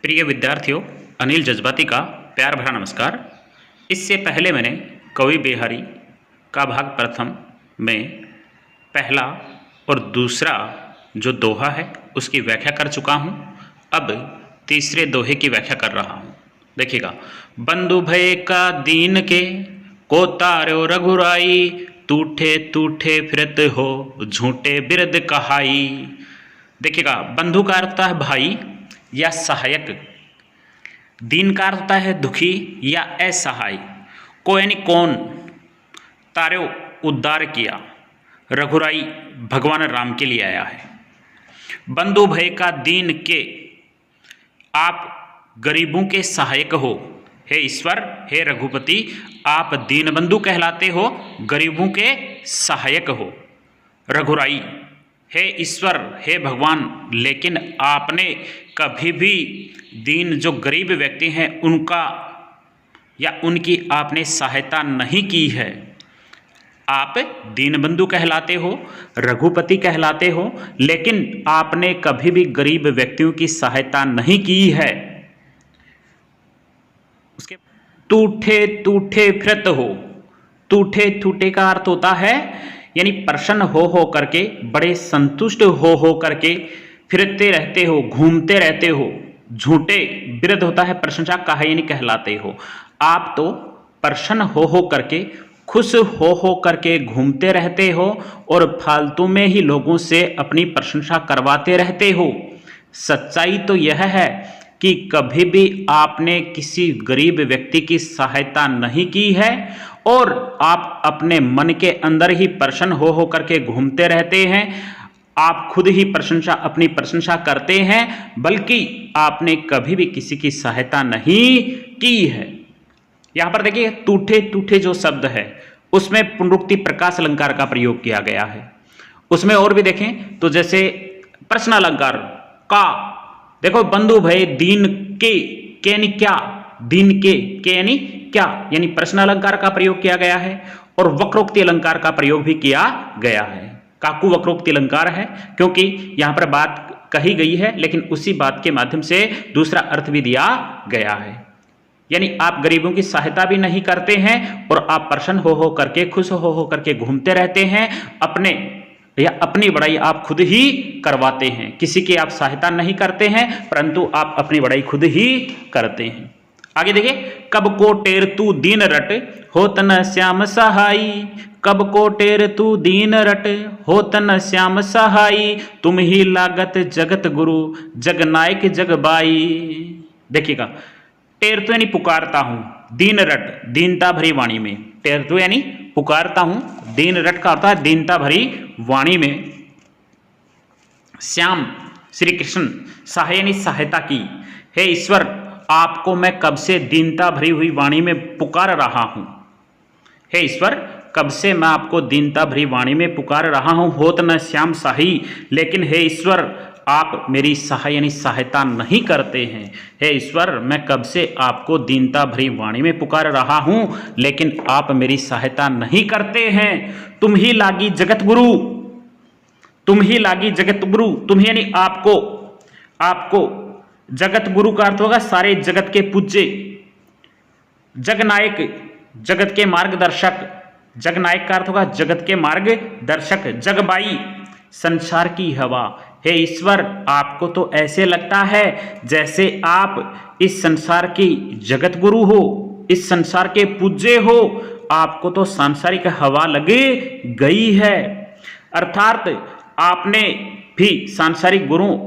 प्रिय विद्यार्थियों, अनिल जज्बाती का प्यार भरा नमस्कार। इससे पहले मैंने कवि बिहारी का भाग प्रथम में पहला और दूसरा जो दोहा है उसकी व्याख्या कर चुका हूँ। अब तीसरे दोहे की व्याख्या कर रहा हूँ। देखिएगा, बंधु भय का दीन के को तार्यो रघुराई, टूठे टूठे फिरत हो झूठे बिरद कहाई। देखिएगा, बंधु का अर्थ होता है भाई या सहायक, दीन का अर्थ होता है दुखी या असहाय, को यानी कौन, तार्यो उद्धार किया, रघुराई भगवान राम के लिए आया है। बंधु भय का दीन के, आप गरीबों के सहायक हो। हे ईश्वर, हे रघुपति, आप दीन बंधु कहलाते हो, गरीबों के सहायक हो। रघुराई, हे ईश्वर, हे भगवान, लेकिन आपने कभी भी दीन जो गरीब व्यक्ति हैं उनका या उनकी आपने सहायता नहीं की है। आप दीनबंधु कहलाते हो, रघुपति कहलाते हो, लेकिन आपने कभी भी गरीब व्यक्तियों की सहायता नहीं की है। उसके टूठे टूठे फिरत हो, टूठे टूठे का अर्थ होता है यानी प्रसन्न हो करके, बड़े संतुष्ट हो करके फिरते रहते हो, घूमते रहते हो। झूठे बिरध होता है प्रशंसा का है यानी कहलाते हो। आप तो प्रसन्न हो करके, खुश हो करके घूमते रहते हो और फालतू में ही लोगों से अपनी प्रशंसा करवाते रहते हो। सच्चाई तो यह है कि कभी भी आपने किसी गरीब व्यक्ति की सहायता नहीं की है और आप अपने मन के अंदर ही प्रसन्न हो करके घूमते रहते हैं। आप खुद ही प्रशंसा, अपनी प्रशंसा करते हैं, बल्कि आपने कभी भी किसी की सहायता नहीं की है। यहां पर देखिए, टूठे टूठे जो शब्द है उसमें पुनरुक्ति प्रकाश अलंकार का प्रयोग किया गया है। उसमें और भी देखें तो जैसे प्रश्न अलंकार का, देखो, बंधु भय दीन के यानी क्या, दीन के यानी क्या, यानी प्रश्न अलंकार का प्रयोग किया गया है और वक्रोक्ति अलंकार का प्रयोग भी किया गया है। काकू वक्रोक्ति अलंकार है क्योंकि यहां पर बात कही गई है लेकिन उसी बात के माध्यम से दूसरा अर्थ भी दिया गया है। यानी आप गरीबों की सहायता भी नहीं करते हैं और आप प्रसन्न हो करके, खुश हो करके घूमते रहते हैं। अपने या अपनी बड़ाई आप खुद ही करवाते हैं, किसी की आप सहायता नहीं करते हैं परंतु आप अपनी बड़ाई खुद ही करते हैं। आगे देखिए, कब को टेर तू दीन रट, होत न श्याम सहाई। कब को टेर तू दीन रट, होत न श्याम सहाई। तुम ही लागत जगत गुरु, जग नायक जग बाई। देखिएगा, टेर तो यानी पुकारता हूं, दीन रट दीनता भरी वाणी में, टेर तो यानी पुकारता हूं, दीन रट का अर्थ है दीनता भरी वाणी में। श्याम श्री कृष्ण, सहाय यानी सहायता की। हे ईश्वर, आपको मैं कब से दीनता भरी हुई वाणी में पुकार रहा हूं। हे ईश्वर, कब से मैं आपको दीनता भरी वाणी में पुकार रहा हूं। होत न श्याम सहाई, लेकिन हे ईश्वर आप मेरी सहाय यानी सहायता नहीं करते हैं। हे ईश्वर, मैं कब से आपको दीनता भरी वाणी में पुकार रहा हूं लेकिन आप मेरी सहायता नहीं करते हैं। तुम ही लागी जगत गुरु, तुम ही लागी जगत गुरु, तुम ही यानी आपको जगत गुरु का अर्थ होगा सारे जगत के पूज्य, जगनायक जगत के मार्गदर्शक, जगनायक का अर्थ होगा जगत के मार्गदर्शक, जगबाई संसार की हवा। हे ईश्वर, आपको तो ऐसे लगता है जैसे आप इस संसार की जगत गुरु हो, इस संसार के पूज्य हो, आपको तो सांसारिक हवा लग गई है। अर्थात आपने भी सांसारिक गुरुओं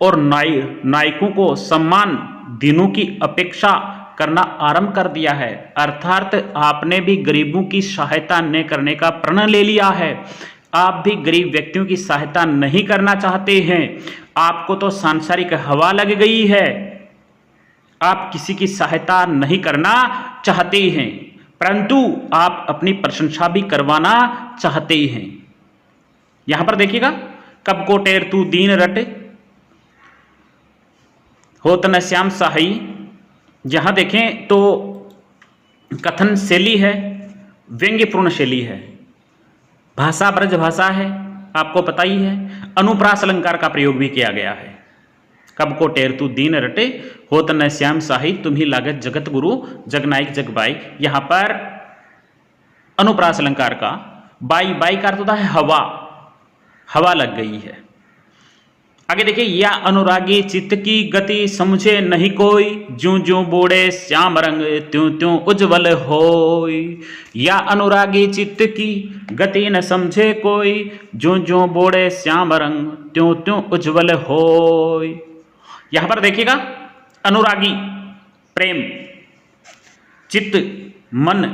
और नायकों को सम्मान दिनों की अपेक्षा करना आरंभ कर दिया है। अर्थात आपने भी गरीबों की सहायता न करने का प्रण ले लिया है। आप भी गरीब व्यक्तियों की सहायता नहीं करना चाहते हैं। आपको तो सांसारिक हवा लग गई है, आप किसी की सहायता नहीं करना चाहते हैं परंतु आप अपनी प्रशंसा भी करवाना चाहते हैं। यहां पर देखिएगा, कब को टेर तू दीन रट, होत न श्याम सहाई। यहां देखें तो कथन शैली है, व्यंग्यपूर्ण शैली है, भाषा ब्रज भाषा है, आपको पता ही है। अनुप्रास अलंकार का प्रयोग भी किया गया है। कब को टेर तू दीन रटे, होत न श्याम साही, तुम्ही लागत जगत गुरु, जगनायक जगबाई। यहां पर अनुप्रास अलंकार का बाई, बाई का अर्थ होता है हवा, हवा लग गई है। आगे देखिए, या अनुरागी चित्त की गति समझे नहीं कोई, ज्यों ज्यों बोड़े श्याम रंग त्यों त्यों उज्जवल होय। या अनुरागी चित्त की गति न समझे कोई, ज्यों ज्यों बोड़े श्याम रंग त्यों त्यों उज्जवल होय। यहां पर देखिएगा, अनुरागी प्रेम, चित्त मन,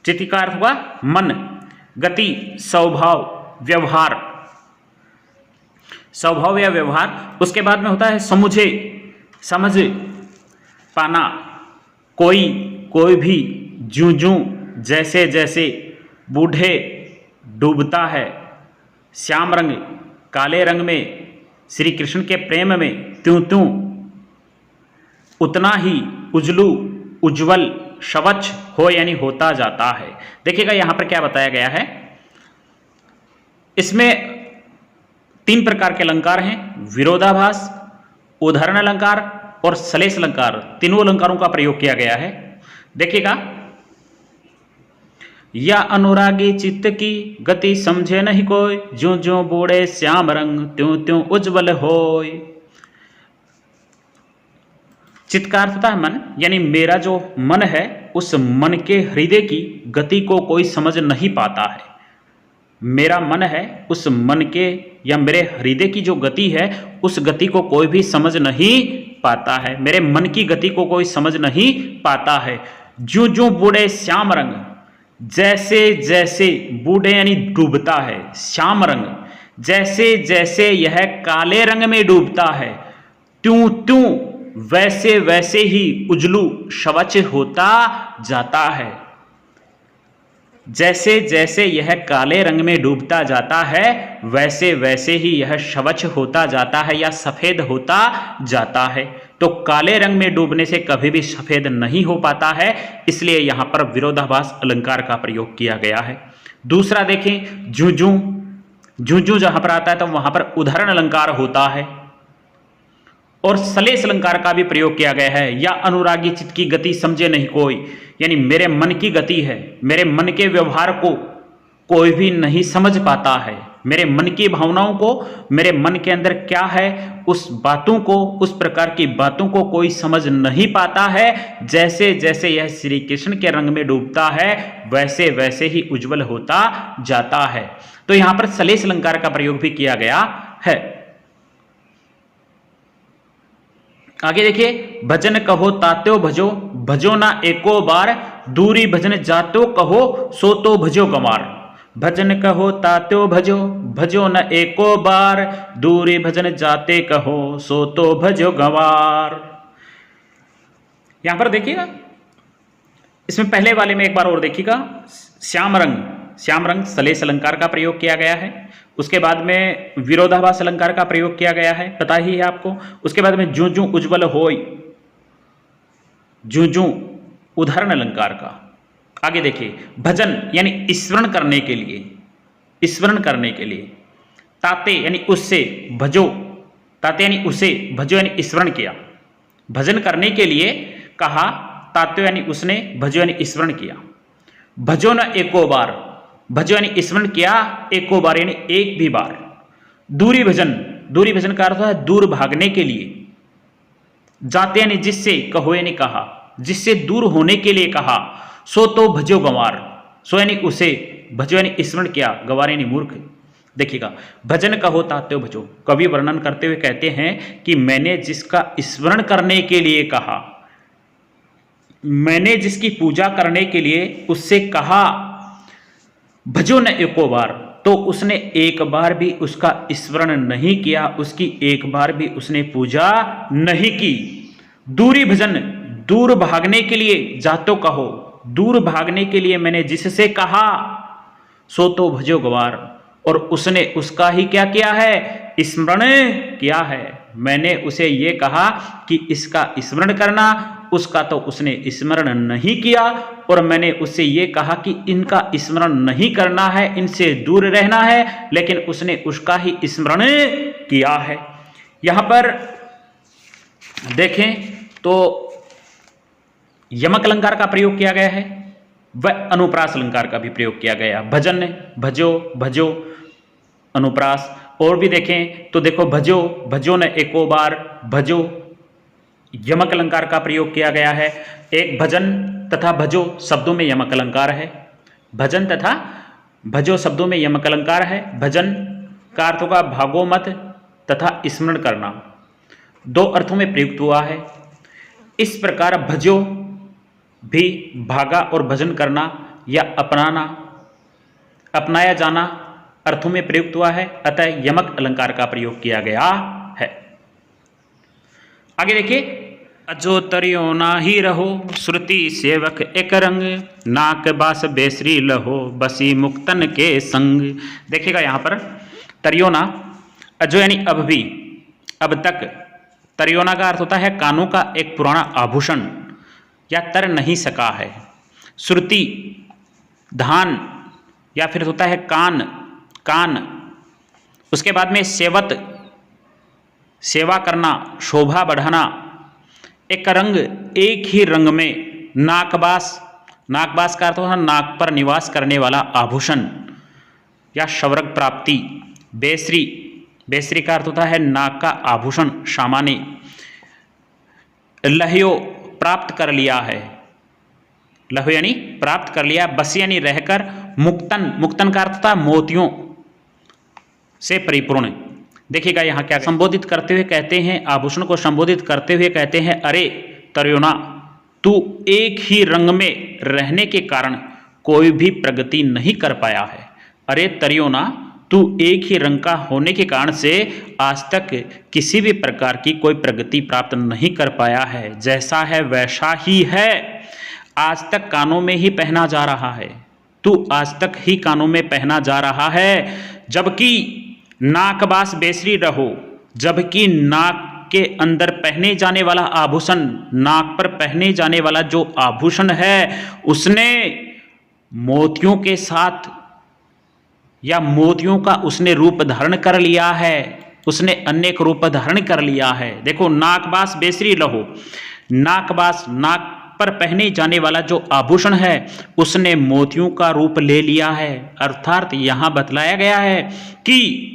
चित्त का अर्थ हुआ मन, गति स्वभाव व्यवहार, स्वभाव या व्यवहार। उसके बाद में होता है समुझे, समझ पाना, कोई, कोई भी, ज्यों ज्यों, जैसे जैसे, बूढ़े डूबता है, श्याम रंग काले रंग में, श्री कृष्ण के प्रेम में, त्यों त्यों उतना ही, उजलू उज्जवल, शवच हो यानी होता जाता है। देखिएगा यहां पर क्या बताया गया है, इसमें 3 प्रकार के अलंकार हैं, विरोधाभास, उदाहरण अलंकार और सलेश अलंकार। तीनों अलंकारों का प्रयोग किया गया है। देखिएगा, या अनुरागी चित्त की गति समझे नहीं कोई, ज्यों ज्यों बोड़े श्याम रंग त्यों त्यों उज्जवल होय। चित्त का अर्थ होता है मन, यानी मेरा जो मन है उस मन के हृदय की गति को कोई समझ नहीं पाता है। मेरा मन है, उस मन के या मेरे हृदय की जो गति है उस गति को कोई भी समझ नहीं पाता है, मेरे मन की गति को कोई समझ नहीं पाता है। ज्यों ज्यों बूढ़े श्याम रंग, जैसे जैसे, बूढ़े यानी डूबता है, श्याम रंग जैसे जैसे यह काले रंग में डूबता है, त्यों त्यों वैसे वैसे ही उजलू शवच होता जाता है। जैसे जैसे यह काले रंग में डूबता जाता है वैसे वैसे ही यह शवच होता जाता है या सफेद होता जाता है। तो काले रंग में डूबने से कभी भी सफेद नहीं हो पाता है, इसलिए यहां पर विरोधाभास अलंकार का प्रयोग किया गया है। दूसरा देखें, ज्यों ज्यों, ज्यों ज्यों जहां पर आता है तो वहां पर उदाहरण अलंकार होता है और सलेश अलंकार का भी प्रयोग किया गया है। या अनुरागी चित्त की गति समझे नहीं कोई, यानी मेरे मन की गति है, मेरे मन के व्यवहार को कोई भी नहीं समझ पाता है, मेरे मन की भावनाओं को, मेरे मन के अंदर क्या है उस बातों को, उस प्रकार की बातों को कोई समझ नहीं पाता है। जैसे जैसे यह श्री कृष्ण के रंग में डूबता है वैसे वैसे ही उज्जवल होता जाता है। तो यहां पर सलेश अलंकार का प्रयोग भी किया गया है। आगे देखिए, भजन कहो तात्यो भजो, भजो ना एको बार, दूरी भजन जात्यो कहो सो तो भजो गंवार। भजन कहो तात्यो भजो, भजो न एको बार, दूरी भजन जाते कहो सो तो भजो गंवार। यहां पर देखिएगा, इसमें पहले वाले में एक बार और देखिएगा, श्याम रंग, श्याम रंग सलेश अलंकार का प्रयोग किया गया है। उसके बाद में विरोधाभास अलंकार का प्रयोग किया गया है, पता ही है आपको। उसके बाद में ज्यों ज्यों उज्जवल होय, ज्यों ज्यों उदाहरण अलंकार का। आगे देखिए, भजन यानी स्मरण करने के लिए, स्मरण करने के लिए। ताते यानी उससे, भजो, ताते यानी उसे, भजो यानी स्मरण किया, भजन करने के लिए कहा, तात्यो यानी उसने, भजो यानी स्मरण किया। भजो न एको बार, भजो यानी स्मरण किया, एको बार यानी एक भी बार। दूरी भजन, दूरी भजन का अर्थ है दूर भागने के लिए। जाते यानी जिससे, कहो यानी कहा, जिससे दूर होने के लिए कहा। सो तो भजो गंवार, सो यानी उसे, भजो यानी स्मरण किया, गंवार यानी मूर्ख। देखिएगा, भजन कहो तात्यो भजो, कवि वर्णन करते हुए कहते हैं कि मैंने जिसका स्मरण करने के लिए कहा, मैंने जिसकी पूजा करने के लिए उससे कहा, भजो न एको बार, तो उसने एक बार भी उसका स्मरण नहीं किया, उसकी एक बार भी उसने पूजा नहीं की। दूरी भजन, दूर भागने के लिए, जातो कहो, दूर भागने के लिए मैंने जिससे कहा, सो तो भजो गंवार, और उसने उसका ही क्या किया है, स्मरण किया है। मैंने उसे ये कहा कि इसका स्मरण करना, उसका तो उसने स्मरण नहीं किया, और मैंने उससे ये कहा कि इनका स्मरण नहीं करना है, इनसे दूर रहना है, लेकिन उसने उसका ही स्मरण किया है। यहां पर देखें तो यमक अलंकार का प्रयोग किया गया है, वह अनुप्रास अलंकार का भी प्रयोग किया गया। भजन, भजो, भजो, अनुप्रास। और भी देखें तो देखो भजो, भजो ने एको बार, भजो, यमक अलंकार का प्रयोग किया गया है। एक भजन तथा भजो शब्दों में यमक अलंकार है। भजन तथा भजो शब्दों में यमक अलंकार है। भजन का अर्थ होगा भागोमत तथा स्मरण करना, दो अर्थों में प्रयुक्त हुआ है। इस प्रकार भजो भी भागा और भजन करना या अपनाना, अपनाया जाना अर्थों में प्रयुक्त हुआ है, अतः यमक अलंकार का प्रयोग किया गया है। आगे देखिए, अजो तरियो नाही रहो, श्रुति सेवक एक रंग, नाक बास बेसरी लहो, बसी मुक्तन के संग। देखिएगा यहाँ पर तरियोना, अजो यानी अब भी, अब तक। तरियोना का अर्थ होता है कानों का एक पुराना आभूषण या तर नहीं सका है। श्रुति धान या फिर होता है कान, कान। उसके बाद में सेवत, सेवा करना, शोभा बढ़ाना। एक रंग, एक ही रंग में। नाकबास, नाकबास का अर्थ होता है नाक पर निवास करने वाला आभूषण या शवरग प्राप्ति। बेसरी, बेसरी का अर्थ होता है नाक का आभूषण, सामान्य। लह्यो, प्राप्त कर लिया है, लह्यो यानी प्राप्त कर लिया। बस यानी रहकर। मुक्तन, मुक्तन का अर्थ था मोतियों से परिपूर्ण। देखिएगा यहाँ क्या संबोधित करते हुए कहते हैं, आभूषण को संबोधित करते हुए कहते हैं, अरे तरियोना, तू एक ही रंग में रहने के कारण कोई भी प्रगति नहीं कर पाया है। अरे तरियोना, तू एक ही रंग का होने के कारण से आज तक किसी भी प्रकार की कोई प्रगति प्राप्त नहीं कर पाया है। जैसा है वैसा ही है, आज तक कानों में ही पहना जा रहा है, तू आज तक ही कानों में पहना जा रहा है। जबकि नाकबास बेसरी रहो, जबकि नाक के अंदर पहने जाने वाला आभूषण, नाक पर पहने जाने वाला जो आभूषण है उसने मोतियों के साथ या मोतियों का उसने रूप धारण कर लिया है, उसने अनेक रूप धारण कर लिया है। देखो, नाकबास बेसरी रहो, नाकबास नाक पर पहने जाने वाला जो आभूषण है उसने मोतियों का रूप ले लिया है। अर्थात यहां बतलाया गया है कि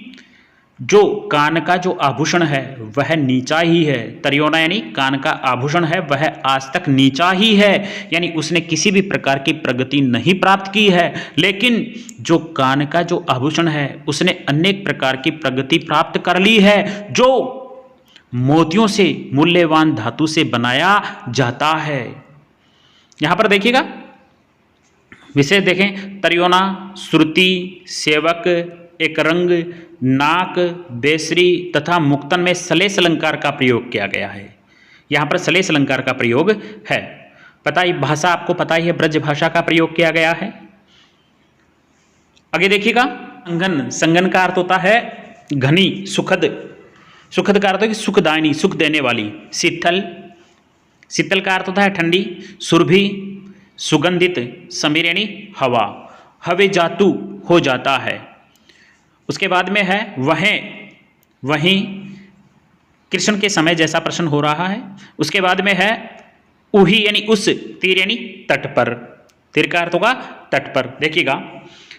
जो कान का जो आभूषण है वह नीचा ही है। तरियोना यानी कान का आभूषण है वह आज तक नीचा ही है, यानी उसने किसी भी प्रकार की प्रगति नहीं प्राप्त की है। लेकिन जो कान का जो आभूषण है उसने अनेक प्रकार की प्रगति प्राप्त कर ली है, जो मोतियों से, मूल्यवान धातु से बनाया जाता है। यहां पर देखिएगा विशेष देखें, तरियोना, श्रुति, सेवक, एक रंग, नाक, बेसरी तथा मुक्तन में सलेस अलंकार का प्रयोग किया गया है। यहाँ पर सलेस अलंकार का प्रयोग है। पता ही भाषा आपको पता ही है, ब्रज भाषा का प्रयोग किया गया है। आगे देखिएगा, संगन, संगन का अर्थ होता है घनी, सुखद। सुखद का अर्थ है कि सुखदायिनी, सुख देने वाली। शीतल, शीतल का अर्थ होता है ठंडी। सुरभि, सुगंधित। समीर यानी हवा, हवे जातु हो जाता है। उसके बाद में है वहीं, कृष्ण के समय जैसा प्रश्न हो रहा है। उसके बाद में है उही यानी उस, तीर यानी तट पर, तीर का अर्थ होगा तट पर। देखिएगा,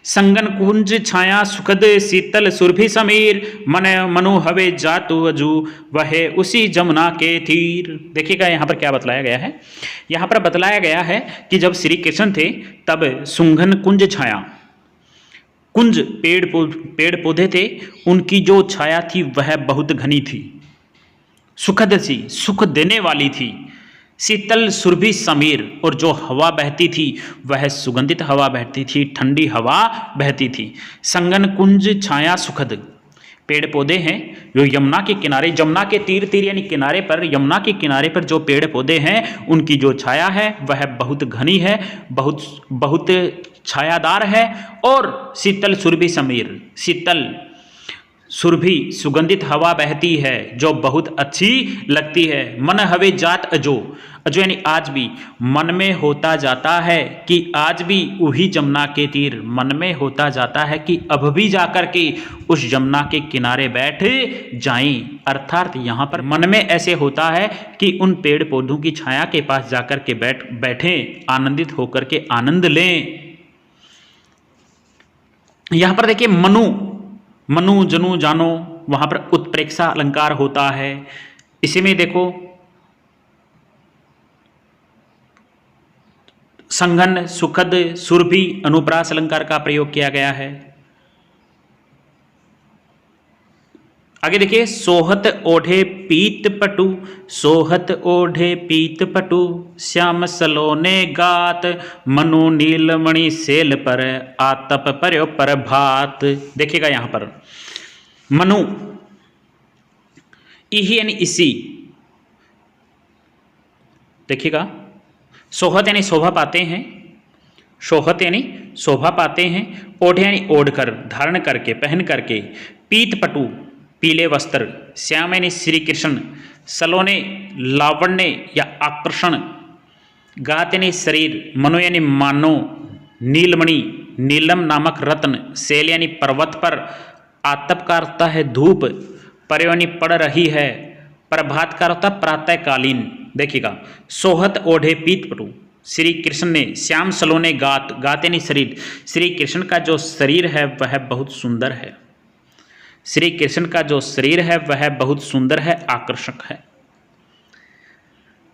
संगन कुंज छाया सुखद शीतल सुरभि समीर, मन मनु हवे जातु अजू वह उसी जमुना के तीर। देखिएगा यहाँ पर क्या बतलाया गया है। यहाँ पर बतलाया गया है कि जब श्री कृष्ण थे तब सुंघन कुंज छाया, कुंज पेड़ पौधे थे, उनकी जो छाया थी वह बहुत घनी थी, सुखद सी, सुख देने वाली थी। शीतल सुरभि समीर, और जो हवा बहती थी वह सुगंधित हवा बहती थी, ठंडी हवा बहती थी। संगन कुंज छाया सुखद, पेड़ पौधे हैं जो यमुना के किनारे, जमुना के तीर, तीर यानी किनारे पर, यमुना के किनारे पर जो पेड़ पौधे हैं उनकी जो छाया है वह बहुत घनी है, बहुत छायादार है। और शीतल सुरभि समीर, शीतल सुरभि सुगंधित हवा बहती है जो बहुत अच्छी लगती है। मन हवे जात अजो, अजो यानी आज भी, मन में होता जाता है कि आज भी वही जमुना के तीर, मन में होता जाता है कि अब भी जाकर के उस जमुना के किनारे बैठ जाएं। अर्थात यहाँ पर मन में ऐसे होता है कि उन पेड़ पौधों की छाया के पास जाकर के बैठें, आनंदित होकर के आनंद लें। यहाँ पर देखिए मनु, मनु जनु जानो, वहां पर उत्प्रेक्षा अलंकार होता है। इसी में देखो संघन, सुखद, सुरभि, अनुप्रास अलंकार का प्रयोग किया गया है। आगे देखिए सोहत ओढ़े पीत पटु, सोहत ओढ़े पीत पटु, श्याम सलोने गात, मनु नीलमणि सेल पर, आतप पर्यो पर भात। देखिएगा यहां पर मनु, इही यानी इसी, देखिएगा सोहत यानी शोभा पाते हैं, सोहत यानी शोभा पाते हैं, ओढ़े यानी ओढ़कर, धारण करके, पहन करके, पीत पटु पीले वस्त्र, श्याम यानी श्री कृष्ण, सलोने लावण्य या आकर्षण, गात यानी शरीर, मनो यानी मानो, नीलमणि नीलम नामक रत्न, सेल यानी पर्वत पर, आतप का अर्थ है धूप, पर्यो यानी पड़ रही है, प्रभात का अर्थ प्रातःकालीन। देखिएगा सोहत ओढ़े पीत पटु, श्री कृष्ण ने, श्याम सलोने गात, गात यानी शरीर, श्री कृष्ण का जो शरीर है वह बहुत सुंदर है, श्री कृष्ण का जो शरीर है वह बहुत सुंदर है, आकर्षक है।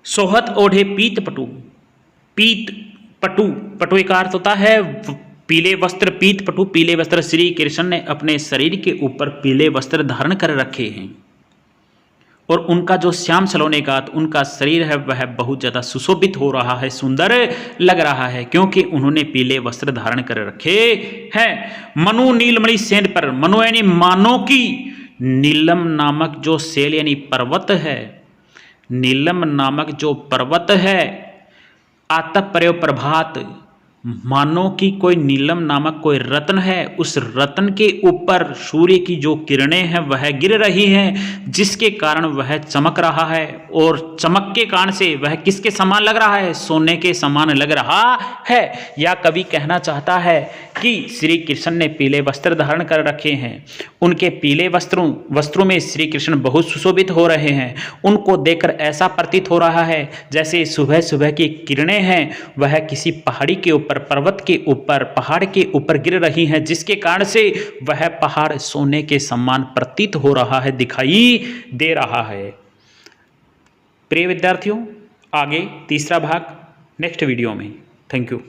सोहत ओढ़े पीत पटु, पीत पटु, पटु का अर्थ होता है पीले वस्त्र, पीत पटु पीले वस्त्र, श्री कृष्ण ने अपने शरीर के ऊपर पीले वस्त्र धारण कर रखे हैं। और उनका जो श्याम सलोने का, उनका शरीर है वह बहुत ज़्यादा सुशोभित हो रहा है, सुंदर लग रहा है, क्योंकि उन्होंने पीले वस्त्र धारण कर रखे हैं। मनु नीलमणि सेन पर, मनु यानी मानो की, नीलम नामक जो सेल यानी पर्वत है, नीलम नामक जो पर्वत है, आतप पर्यो प्रभात, मानो कि कोई नीलम नामक कोई रत्न है, उस रत्न के ऊपर सूर्य की जो किरणें हैं वह गिर रही हैं, जिसके कारण वह चमक रहा है। और चमक के कारण से वह किसके समान लग रहा है? सोने के समान लग रहा है। या कवि कहना चाहता है कि श्री कृष्ण ने पीले वस्त्र धारण कर रखे हैं, उनके पीले वस्त्रों में श्री कृष्ण बहुत सुशोभित हो रहे हैं। उनको देखकर ऐसा प्रतीत हो रहा है जैसे सुबह सुबह की किरणें हैं वह किसी पहाड़ी के ऊपर, पर्वत के ऊपर, पहाड़ के ऊपर गिर रही हैं, जिसके कारण से वह पहाड़ सोने के समान प्रतीत हो रहा है, दिखाई दे रहा है। प्रिय विद्यार्थियों, आगे तीसरा भाग नेक्स्ट वीडियो में। Thank you.